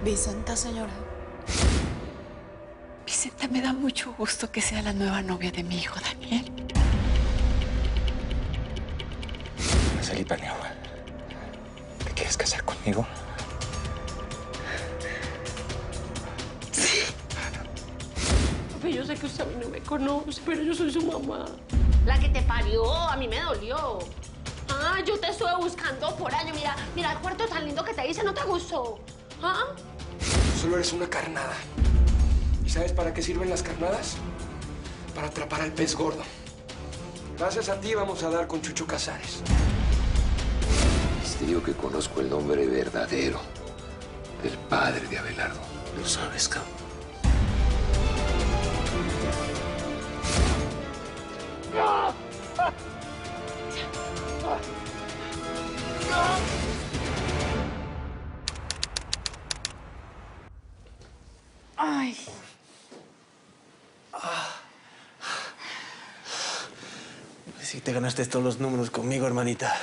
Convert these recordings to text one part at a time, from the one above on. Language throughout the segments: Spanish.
Vicenta, señora. Vicenta, me da mucho gusto que sea la nueva novia de mi hijo, Daniel. Salí Paneo. ¿Te quieres casar conmigo? Sí. Papi, yo sé que usted a mí no me conoce, pero yo soy su mamá. La que te parió, a mí me dolió. Ah, yo te estuve buscando por años. Mira el cuarto tan lindo que te hice, ¿no te gustó? ¿Ah? Solo eres una carnada. ¿Y sabes para qué sirven las carnadas? Para atrapar al pez gordo. Gracias a ti vamos a dar con Chucho Casares. Te digo que conozco el nombre verdadero del padre de Abelardo. ¿Lo sabes, cabrón? Ay. Sí, te ganaste todos los números conmigo, hermanita.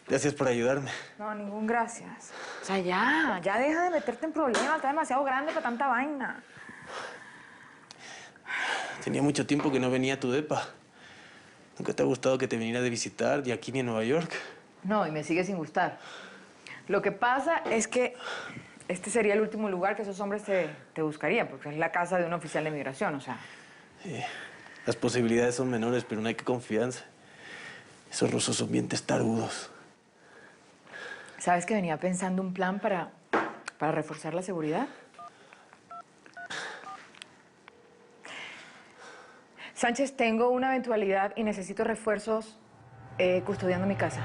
Gracias por ayudarme. No, ningún gracias. O sea, ya deja de meterte en problemas. Estás demasiado grande para tanta vaina. Tenía mucho tiempo que no venía a tu depa. ¿Nunca te ha gustado que te viniera de visitar, ni aquí ni en Nueva York? No, y me sigue sin gustar. Lo que pasa es que este sería el último lugar que esos hombres te buscarían, porque es la casa de un oficial de migración, o sea. Sí, las posibilidades son menores, pero no hay que confianza. Esos rusos son bien testarudos. ¿Sabes que venía pensando un plan para reforzar la seguridad? Sánchez, tengo una eventualidad y necesito refuerzos custodiando mi casa.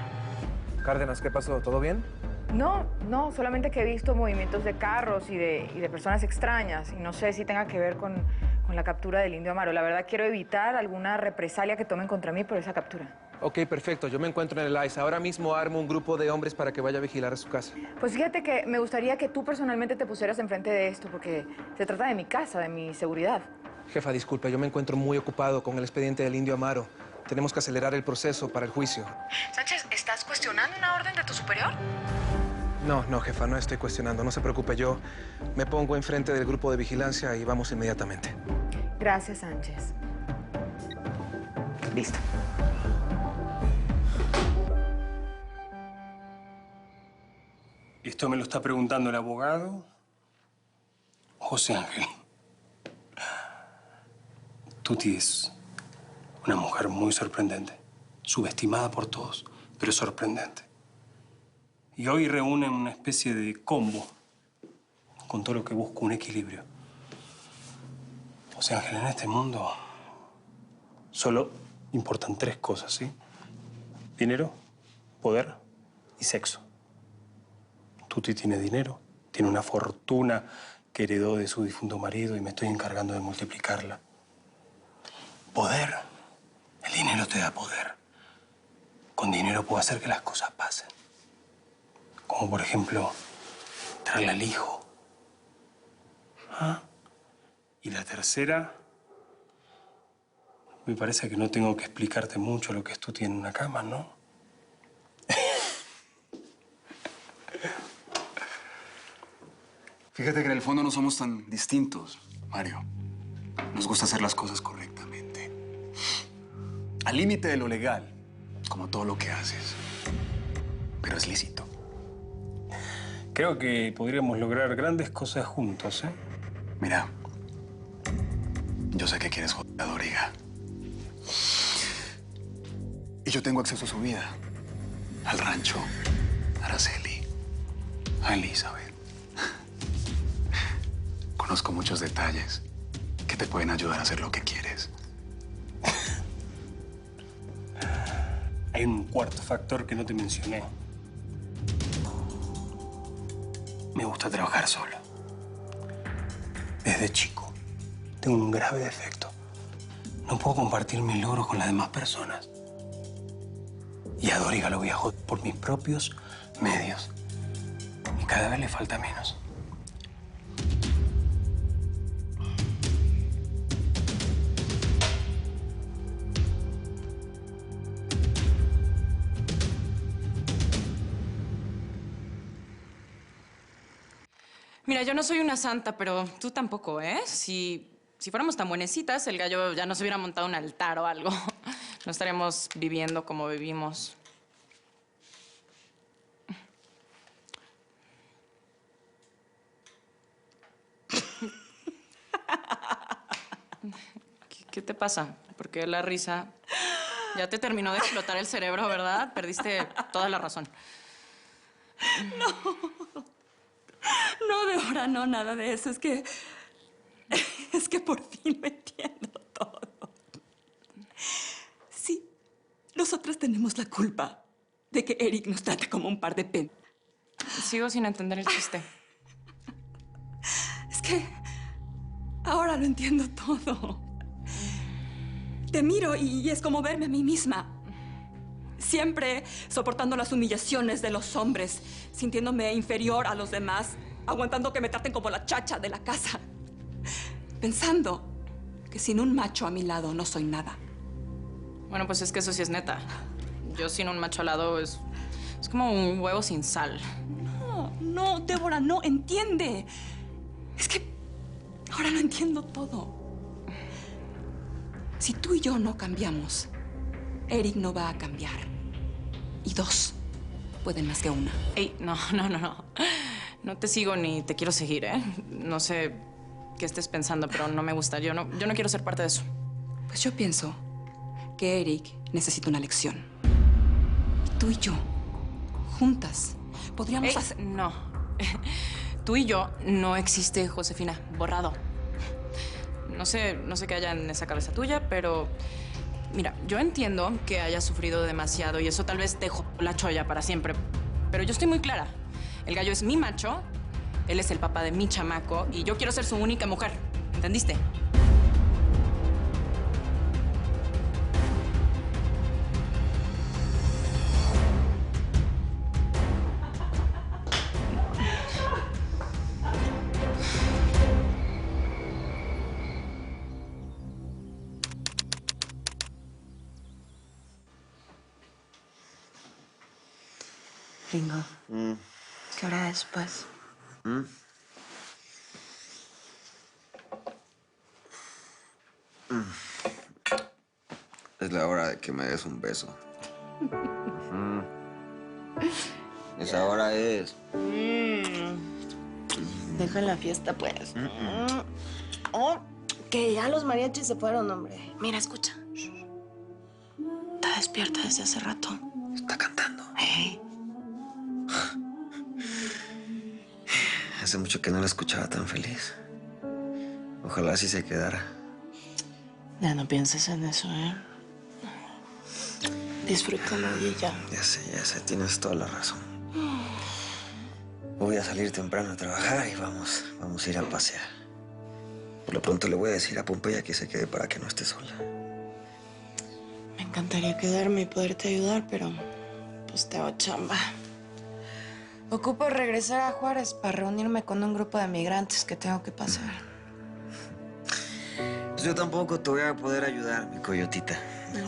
Cárdenas, ¿qué pasó? ¿Todo bien? No, solamente que he visto movimientos de carros y de personas extrañas y no sé si tenga que ver con la captura del Indio Amaro. La verdad, quiero evitar alguna represalia que tomen contra mí por esa captura. Ok, perfecto. Yo me encuentro en el ICE. Ahora mismo armo un grupo de hombres para que vaya a vigilar a su casa. Pues fíjate que me gustaría que tú personalmente te pusieras enfrente de esto porque se trata de mi casa, de mi seguridad. Jefa, disculpe, yo me encuentro muy ocupado con el expediente del Indio Amaro. Tenemos que acelerar el proceso para el juicio. Sánchez, ¿estás cuestionando una orden de tu superior? No, jefa, no estoy cuestionando. No se preocupe, yo me pongo enfrente del grupo de vigilancia y vamos inmediatamente. Gracias, Sánchez. Listo. Esto me lo está preguntando el abogado José Ángel. Tuti es una mujer muy sorprendente, subestimada por todos, pero sorprendente. Y hoy reúnen una especie de combo con todo lo que busca un equilibrio. José Ángel, en este mundo solo importan tres cosas, ¿sí? Dinero, poder y sexo. Tuti tiene dinero, tiene una fortuna que heredó de su difunto marido y me estoy encargando de multiplicarla. Poder. El dinero te da poder. Con dinero puedo hacer que las cosas pasen. Como, por ejemplo, traerle al hijo. ¿Ah? Y la tercera, me parece que no tengo que explicarte mucho lo que es Tuti en una cama, ¿no? Fíjate que en el fondo no somos tan distintos, Mario. Nos gusta hacer las cosas correctamente. Al límite de lo legal, como todo lo que haces. Pero es lícito. Creo que podríamos lograr grandes cosas juntos, ¿eh? Mira, yo sé que quieres joder a Doriga. Y yo tengo acceso a su vida. Al rancho, a Araceli, a Elizabeth. Conozco muchos detalles que te pueden ayudar a hacer lo que quieres. Hay un cuarto factor que no te mencioné. Me gusta trabajar solo. Desde chico tengo un grave defecto. No puedo compartir mis logros con las demás personas. Y a Doriga lo voy a joder por mis propios medios. Y cada vez le falta menos. Mira, yo no soy una santa, pero tú tampoco, ¿eh? Si fuéramos tan buenecitas, el gallo ya nos hubiera montado un altar o algo. No estaríamos viviendo como vivimos. ¿Qué te pasa? ¿Por qué la risa? Ya te terminó de explotar el cerebro, ¿verdad? Perdiste toda la razón. No, Débora, no, nada de eso. Es que por fin me entiendo todo. Sí, nosotras tenemos la culpa de que Eric nos trate como un par de pen. Sigo sin entender el chiste. Es que ahora lo entiendo todo. Te miro y es como verme a mí misma. Siempre soportando las humillaciones de los hombres, sintiéndome inferior a los demás, aguantando que me traten como la chacha de la casa. Pensando que sin un macho a mi lado no soy nada. Bueno, pues es que eso sí es neta. Yo sin un macho al lado es como un huevo sin sal. No, Débora, no entiende. Es que ahora lo entiendo todo. Si tú y yo no cambiamos, Eric no va a cambiar. Y dos pueden más que una. Ey, no. No te sigo ni te quiero seguir, ¿eh? No sé qué estés pensando, pero no me gusta. Yo no quiero ser parte de eso. Pues yo pienso que Eric necesita una lección. Tú y yo, juntas, podríamos hacer... No. Tú y yo no existe, Josefina. Borrado. No sé qué haya en esa cabeza tuya, pero... Mira, yo entiendo que hayas sufrido demasiado y eso tal vez te dejó la cholla para siempre. Pero yo estoy muy clara. El gallo es mi macho, él es el papá de mi chamaco y yo quiero ser su única mujer. ¿Entendiste? Ringo, ¿qué hora es, pues? Es la hora de que me des un beso. Esa hora es. Deja la fiesta, pues. Oh, que ya los mariachis se fueron, hombre. Mira, escucha. Está despierta desde hace rato. Está cantando. Hace mucho que no la escuchaba tan feliz. Ojalá así se quedara. Ya no pienses en eso, ¿eh? Disfrútalo y ya. Ya sé, tienes toda la razón. Voy a salir temprano a trabajar y vamos a ir a pasear. Por lo pronto le voy a decir a Pompeya que se quede para que no esté sola. Me encantaría quedarme y poderte ayudar, pero pues te hago chamba. Ocupo regresar a Juárez para reunirme con un grupo de migrantes que tengo que pasar. Pues yo tampoco te voy a poder ayudar, mi coyotita.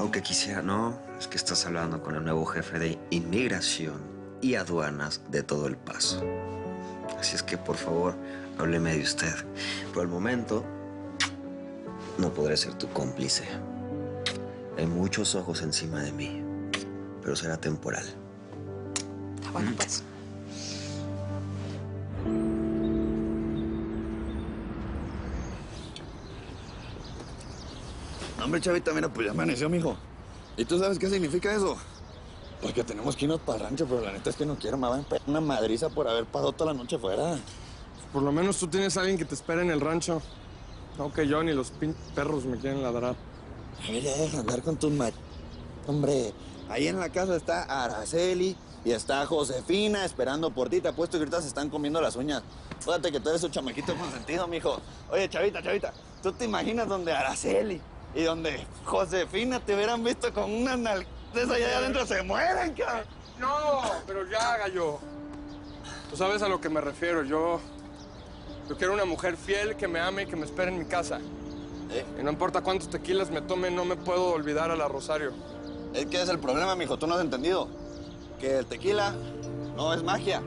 Aunque quisiera, no. Es que estás hablando con el nuevo jefe de inmigración y aduanas de todo El Paso. Así es que, por favor, hábleme de usted. Por el momento, no podré ser tu cómplice. Hay muchos ojos encima de mí, pero será temporal. Está bueno, pues. Hombre, Chavita, mira, pues ya amaneció, mijo. ¿Y tú sabes qué significa eso? Porque tenemos que irnos para el rancho, pero la neta es que no quiero. Me van a pegar una madriza por haber pasado toda la noche fuera. Por lo menos tú tienes a alguien que te espera en el rancho. No que yo ni los perros me quieren ladrar. A ver, ya deja de hablar con tus Hombre, ahí en la casa está Araceli y está Josefina esperando por ti. Te apuesto que ahorita se están comiendo las uñas. Fíjate que tú eres un chamaquito consentido, mijo. Oye, Chavita, ¿tú te imaginas donde Araceli y donde Josefina te hubieran visto con una nalgas allá adentro? Se mueren, cabrón. No, pero ya, gallo. Tú sabes a lo que me refiero. Yo quiero una mujer fiel que me ame y que me espere en mi casa. Y no importa cuántos tequilas me tome, no me puedo olvidar a la Rosario. Es que es el problema, mijo. Tú no has entendido que el tequila no es magia.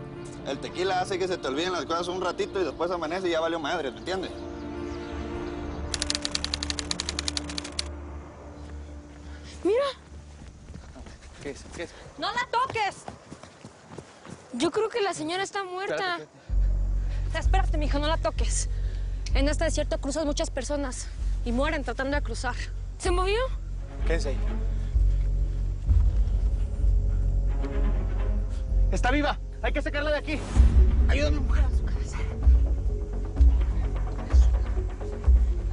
El tequila hace que se te olviden las cosas un ratito y después amanece y ya valió madre, ¿me entiendes? Mira. ¿Qué es? ¿Qué es? ¡No la toques! Yo creo que la señora está muerta. Espérate, mija, no la toques. En este desierto cruzan muchas personas y mueren tratando de cruzar. ¿Se movió? Quédense ahí. ¡Está viva! ¡Hay que sacarla de aquí! ¡Ayúdame, mujer!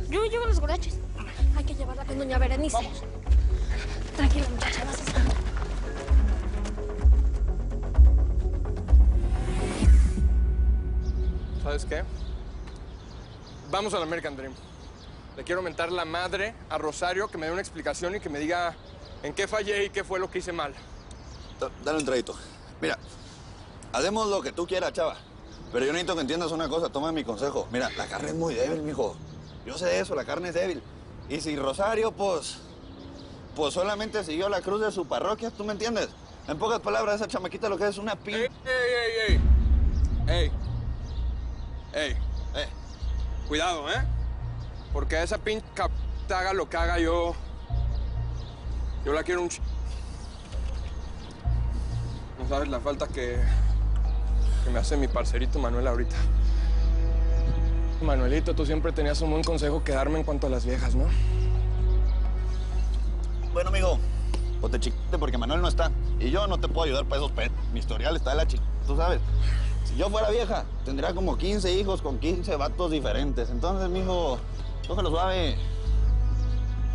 Yo llevo los guaraches. Hay que llevarla con doña Berenice. Vamos. Tranquila, muchacha, vas a estar. ¿Sabes qué? Vamos al American Dream. Le quiero mentar la madre a Rosario, que me dé una explicación y que me diga en qué fallé y qué fue lo que hice mal. Dale un traguito. Mira, hacemos lo que tú quieras, chava. Pero yo necesito que entiendas una cosa, toma mi consejo. Mira, la carne es muy débil, mijo. Yo sé de eso, la carne es débil. Y si Rosario, pues solamente siguió la cruz de su parroquia, ¿tú me entiendes? En pocas palabras, esa chamaquita lo que es una pin... ¡Ey! Cuidado, ¿eh? Porque a esa pinche haga lo que haga yo la quiero un No sabes la falta que me hace mi parcerito Manuel ahorita. Manuelito, tú siempre tenías un buen consejo que darme en cuanto a las viejas, ¿no? Bueno, amigo, pues te chiquite porque Manuel no está. Y yo no te puedo ayudar para esos pedos. Mi historial está de la chica, tú sabes. Si yo fuera vieja, tendría como 15 hijos con 15 vatos diferentes. Entonces, mijo, cógelo suave.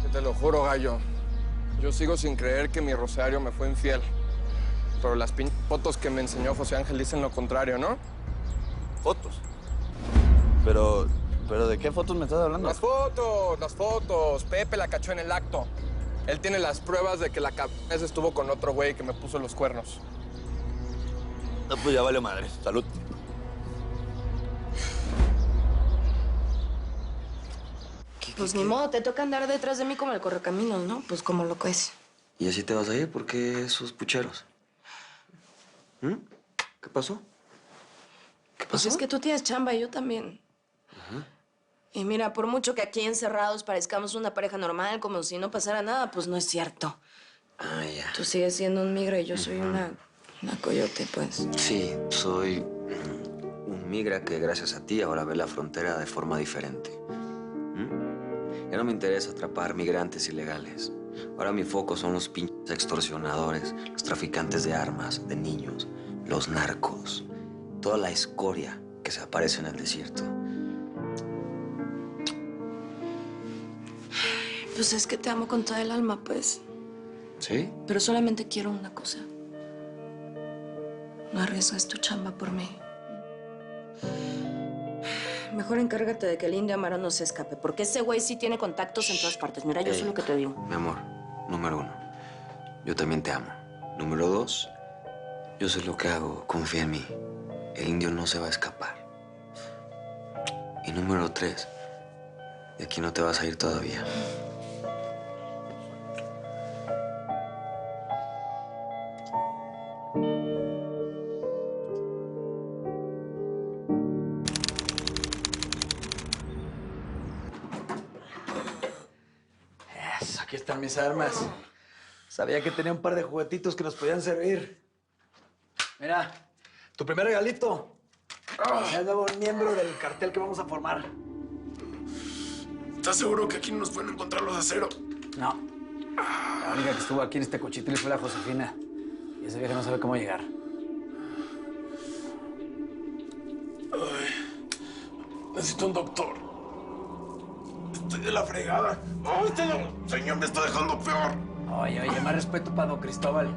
Que te lo juro, gallo. Yo sigo sin creer que mi Rosario me fue infiel. Pero las pinches fotos que me enseñó José Ángel dicen lo contrario, ¿no? ¿Fotos? Pero ¿de qué fotos me estás hablando? Las fotos. Pepe la cachó en el acto. Él tiene las pruebas de que la cabeza estuvo con otro güey que me puso los cuernos. No, pues ya vale madre. Salud. Pues ni modo, te toca andar detrás de mí como el correcaminos, ¿no? Pues como lo que es. ¿Y así te vas a ir? ¿Por qué esos pucheros? ¿Qué pasó? ¿Qué pasó? Pues es que tú tienes chamba y yo también. Y mira, por mucho que aquí encerrados parezcamos una pareja normal, como si no pasara nada, pues no es cierto. Ah, ya. Tú sigues siendo un migra y yo soy una coyote, pues. Sí, soy un migra que gracias a ti ahora ve la frontera de forma diferente. Ya no me interesa atrapar migrantes ilegales. Ahora mi foco son los pinches extorsionadores, los traficantes de armas, de niños, los narcos, toda la escoria que se aparece en el desierto. Pues es que te amo con toda el alma, pues. ¿Sí? Pero solamente quiero una cosa. No arriesgues tu chamba por mí. Mejor encárgate de que el indio Amaro no se escape, porque ese güey sí tiene contactos en todas partes. Mira, yo sé lo que te digo. Mi amor, número 1, yo también te amo. Número 2, yo sé lo que hago, confía en mí. El indio no se va a escapar. Y número 3, de aquí no te vas a ir todavía. Aquí están mis armas. Sabía que tenía un par de juguetitos que nos podían servir. Mira, tu primer regalito. Es el nuevo miembro del cartel que vamos a formar. ¿Estás seguro que aquí no nos pueden encontrar los de acero? No. La única que estuvo aquí en este cochitil fue la Josefina. Y esa vieja no sabe cómo llegar. Ay, necesito un doctor. Estoy de la fregada. ¡Ay, este señor me está dejando peor! Oye, más respeto para don Cristóbal.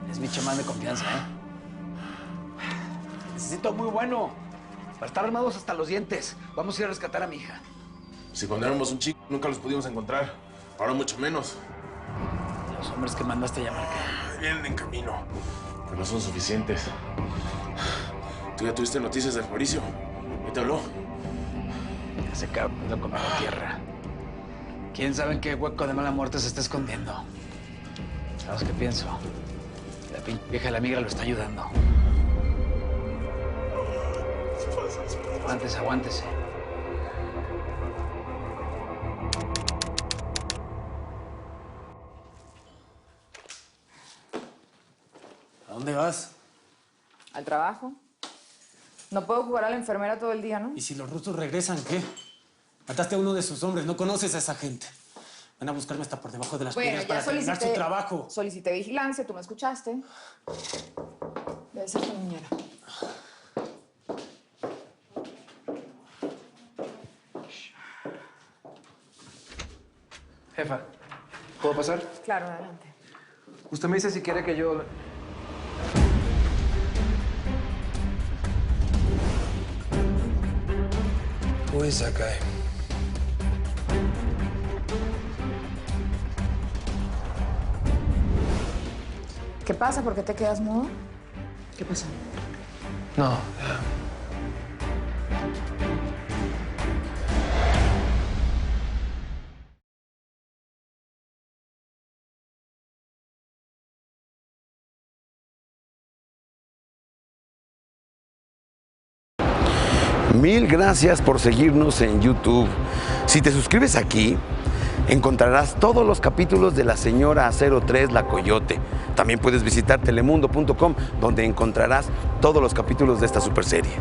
Es mi chamán de confianza, ¿eh? Necesito muy bueno. Para estar armados hasta los dientes. Vamos a ir a rescatar a mi hija. Si cuando éramos un chico nunca los pudimos encontrar. Ahora mucho menos. Los hombres que mandaste a llamar, ¿qué? Vienen en camino. Pero no son suficientes. ¿Tú ya tuviste noticias del Mauricio? ¿Qué te habló? Ese cabrón lo comió tierra. ¿Quién sabe en qué hueco de mala muerte se está escondiendo? ¿Sabes qué pienso? La pinche vieja de la migra lo está ayudando. Aguántese, aguántese. ¿A dónde vas? Al trabajo. No puedo jugar a la enfermera todo el día, ¿no? ¿Y si los rusos regresan, qué? Mataste a uno de sus hombres, no conoces a esa gente. Van a buscarme hasta por debajo de las piedras para terminar su trabajo. Solicité vigilancia, tú me escuchaste. Debe ser tu niñera. Jefa, ¿puedo pasar? Claro, adelante. Usted me dice si quiere que yo... Pues acá. ¿Qué pasa? ¿Por qué te quedas mudo? ¿Qué pasó? No. Mil gracias por seguirnos en YouTube. Si te suscribes aquí, encontrarás todos los capítulos de La Señora 03, La Coyote. También puedes visitar telemundo.com, donde encontrarás todos los capítulos de esta superserie.